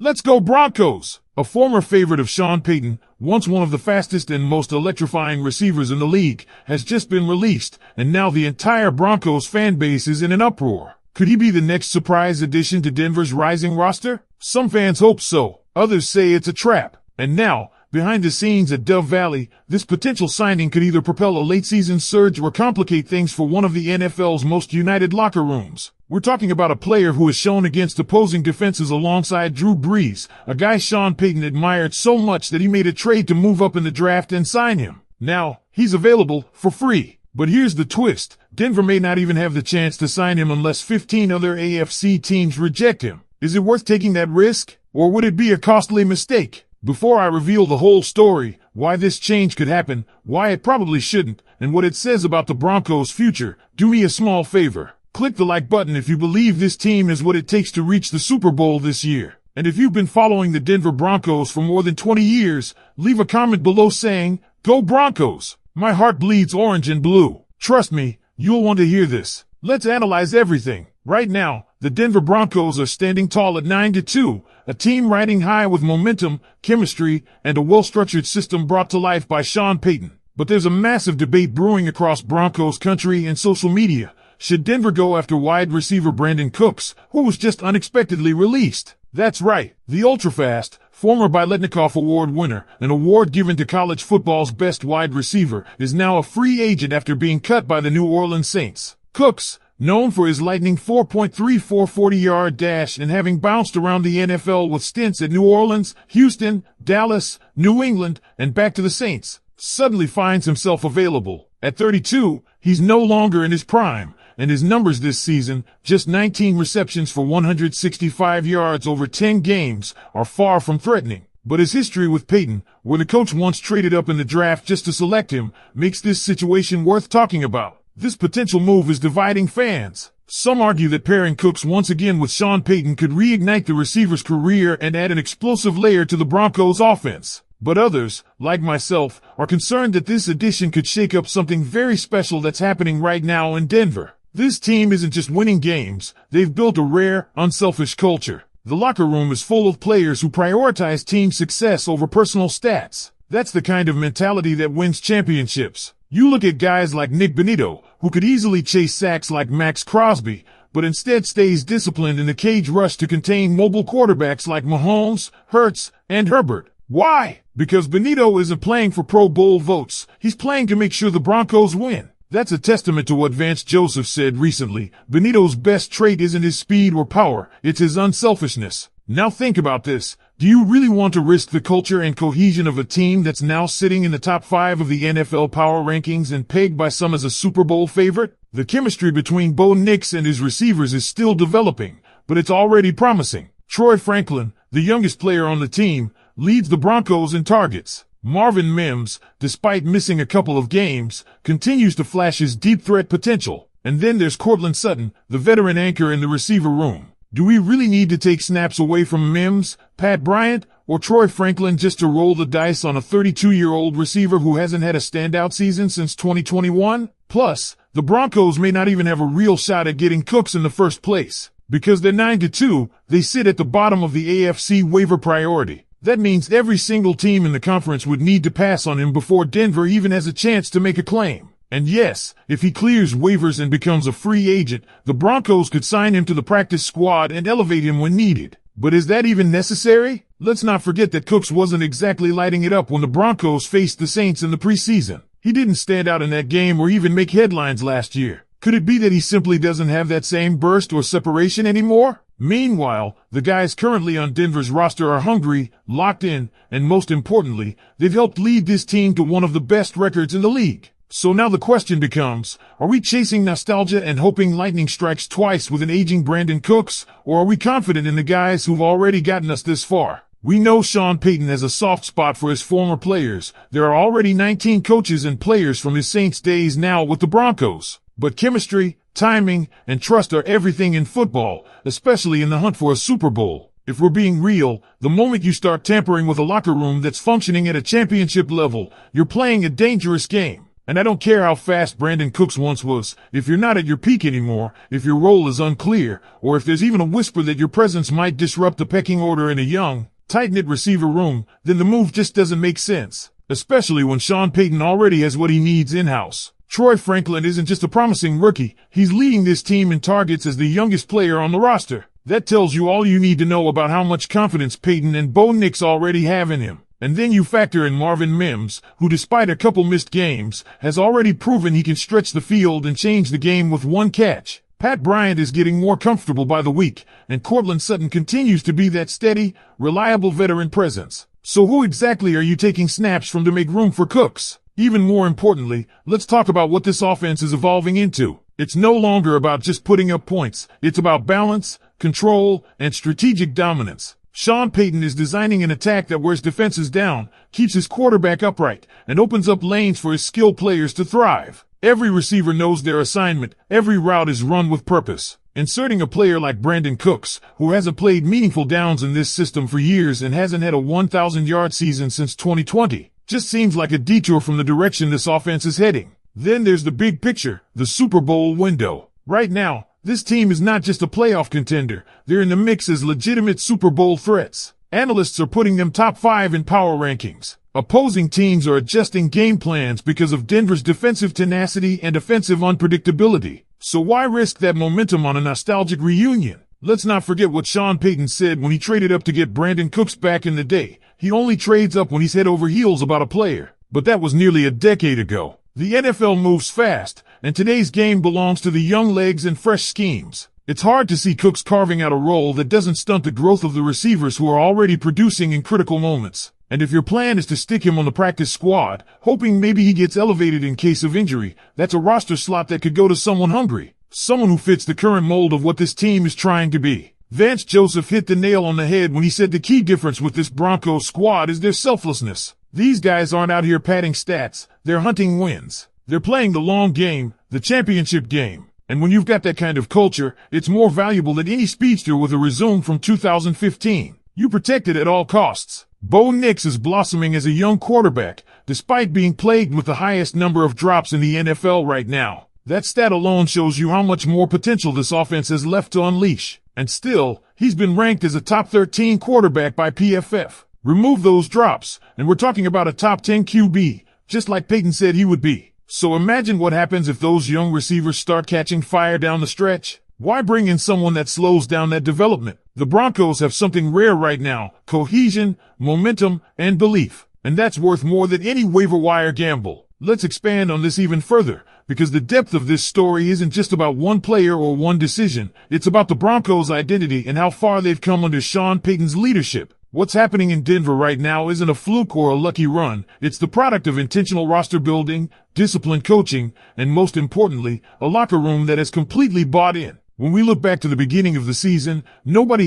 Let's go Broncos! A former favorite of Sean Payton, once one of the fastest and most electrifying receivers in the league, has just been released, and now the entire Broncos fan base is in an uproar. Could he be the next surprise addition to Denver's rising roster? Some fans hope so, others say it's a trap. And now, behind the scenes at Dove Valley, this potential signing could either propel a late-season surge or complicate things for one of the NFL's most united locker rooms. We're talking about a player who has shown against opposing defenses alongside Drew Brees, a guy Sean Payton admired so much that he made a trade to move up in the draft and sign him. Now, he's available for free. But here's the twist. Denver may not even have the chance to sign him unless 15 other AFC teams reject him. Is it worth taking that risk? Or would it be a costly mistake? Before I reveal the whole story, why this change could happen, why it probably shouldn't, and what it says about the Broncos' future, do me a small favor. Click the like button if you believe this team is what it takes to reach the Super Bowl this year. And if you've been following the Denver Broncos for more than 20 years, leave a comment below saying, "Go Broncos! My heart bleeds orange and blue." Trust me, you'll want to hear this. Let's analyze everything. Right now, the Denver Broncos are standing tall at 9-2, a team riding high with momentum, chemistry, and a well-structured system brought to life by Sean Payton. But there's a massive debate brewing across Broncos country and social media. Should Denver go after wide receiver Brandon Cooks, who was just unexpectedly released? That's right, the ultra-fast, former Biletnikoff Award winner, an award given to college football's best wide receiver, is now a free agent after being cut by the New Orleans Saints. Cooks, known for his lightning 4.34 40-yard dash and having bounced around the NFL with stints at New Orleans, Houston, Dallas, New England, and back to the Saints, suddenly finds himself available. At 32, he's no longer in his prime, and his numbers this season, just 19 receptions for 165 yards over 10 games, are far from threatening. But his history with Payton, where the coach once traded up in the draft just to select him, makes this situation worth talking about. This potential move is dividing fans. Some argue that pairing Cooks once again with Sean Payton could reignite the receiver's career and add an explosive layer to the Broncos' offense. But others, like myself, are concerned that this addition could shake up something very special that's happening right now in Denver. This team isn't just winning games, they've built a rare, unselfish culture. The locker room is full of players who prioritize team success over personal stats. That's the kind of mentality that wins championships. You look at guys like Nick Bonitto, who could easily chase sacks like Max Crosby, but instead stays disciplined in the cage rush to contain mobile quarterbacks like Mahomes, Hurts, and Herbert. Why? Because Bonitto isn't playing for Pro Bowl votes, he's playing to make sure the Broncos win. That's a testament to what Vance Joseph said recently. Benito's best trait isn't his speed or power, it's his unselfishness. Now think about this. Do you really want to risk the culture and cohesion of a team that's now sitting in the top 5 of the NFL power rankings and pegged by some as a Super Bowl favorite? The chemistry between Bo Nix and his receivers is still developing, but it's already promising. Troy Franklin, the youngest player on the team, leads the Broncos in targets. Marvin Mims, despite missing a couple of games, continues to flash his deep threat potential. And then there's Courtland Sutton, the veteran anchor in the receiver room. Do we really need to take snaps away from Mims, Pat Bryant, or Troy Franklin just to roll the dice on a 32-year-old receiver who hasn't had a standout season since 2021? Plus, the Broncos may not even have a real shot at getting Cooks in the first place. Because they're 9-2, they sit at the bottom of the AFC waiver priority. That means every single team in the conference would need to pass on him before Denver even has a chance to make a claim. And yes, if he clears waivers and becomes a free agent, the Broncos could sign him to the practice squad and elevate him when needed. But is that even necessary? Let's not forget that Cooks wasn't exactly lighting it up when the Broncos faced the Saints in the preseason. He didn't stand out in that game or even make headlines last year. Could it be that he simply doesn't have that same burst or separation anymore? Meanwhile, the guys currently on Denver's roster are hungry, locked in, and most importantly, they've helped lead this team to one of the best records in the league. So now the question becomes, are we chasing nostalgia and hoping lightning strikes twice with an aging Brandon Cooks, or are we confident in the guys who've already gotten us this far? We know Sean Payton has a soft spot for his former players. There are already 19 coaches and players from his Saints days now with the Broncos. But chemistry, timing, and trust are everything in football, especially in the hunt for a Super Bowl. If we're being real, the moment you start tampering with a locker room that's functioning at a championship level, you're playing a dangerous game. And I don't care how fast Brandon Cooks once was, if you're not at your peak anymore, if your role is unclear, or if there's even a whisper that your presence might disrupt the pecking order in a young, tight-knit receiver room, then the move just doesn't make sense. Especially when Sean Payton already has what he needs in-house. Troy Franklin isn't just a promising rookie, he's leading this team in targets as the youngest player on the roster. That tells you all you need to know about how much confidence Payton and Bo Nix already have in him. And then you factor in Marvin Mims, who despite a couple missed games, has already proven he can stretch the field and change the game with one catch. Pat Bryant is getting more comfortable by the week, and Courtland Sutton continues to be that steady, reliable veteran presence. So who exactly are you taking snaps from to make room for Cooks? Even more importantly, let's talk about what this offense is evolving into. It's no longer about just putting up points. It's about balance, control, and strategic dominance. Sean Payton is designing an attack that wears defenses down, keeps his quarterback upright, and opens up lanes for his skilled players to thrive. Every receiver knows their assignment, every route is run with purpose. Inserting a player like Brandon Cooks, who hasn't played meaningful downs in this system for years and hasn't had a 1,000-yard season since 2020, just seems like a detour from the direction this offense is heading. Then there's the big picture, the Super Bowl window. Right now, this team is not just a playoff contender, they're in the mix as legitimate Super Bowl threats. Analysts are putting them top 5 in power rankings. Opposing teams are adjusting game plans because of Denver's defensive tenacity and offensive unpredictability. So why risk that momentum on a nostalgic reunion? Let's not forget what Sean Payton said when he traded up to get Brandon Cooks back in the day. He only trades up when he's head over heels about a player. But that was nearly a decade ago. The NFL moves fast, and today's game belongs to the young legs and fresh schemes. It's hard to see Cooks carving out a role that doesn't stunt the growth of the receivers who are already producing in critical moments. And if your plan is to stick him on the practice squad, hoping maybe he gets elevated in case of injury, that's a roster slot that could go to someone hungry. Someone who fits the current mold of what this team is trying to be. Vance Joseph hit the nail on the head when he said the key difference with this Broncos squad is their selflessness. These guys aren't out here padding stats, they're hunting wins. They're playing the long game, the championship game. And when you've got that kind of culture, it's more valuable than any speedster with a resume from 2015. You protect it at all costs. Bo Nix is blossoming as a young quarterback, despite being plagued with the highest number of drops in the NFL right now. That stat alone shows you how much more potential this offense has left to unleash. And still, he's been ranked as a top 13 quarterback by PFF. Remove those drops, and we're talking about a top 10 QB, just like Payton said he would be. So imagine what happens if those young receivers start catching fire down the stretch. Why bring in someone that slows down that development? The Broncos have something rare right now: cohesion, momentum, and belief. And that's worth more than any waiver wire gamble. Let's expand on this even further, because the depth of this story isn't just about one player or one decision. It's about the Broncos' identity and how far they've come under Sean Payton's leadership. What's happening in Denver right now isn't a fluke or a lucky run. It's the product of intentional roster building, disciplined coaching, and most importantly, a locker room that has completely bought in. When we look back to the beginning of the season, nobody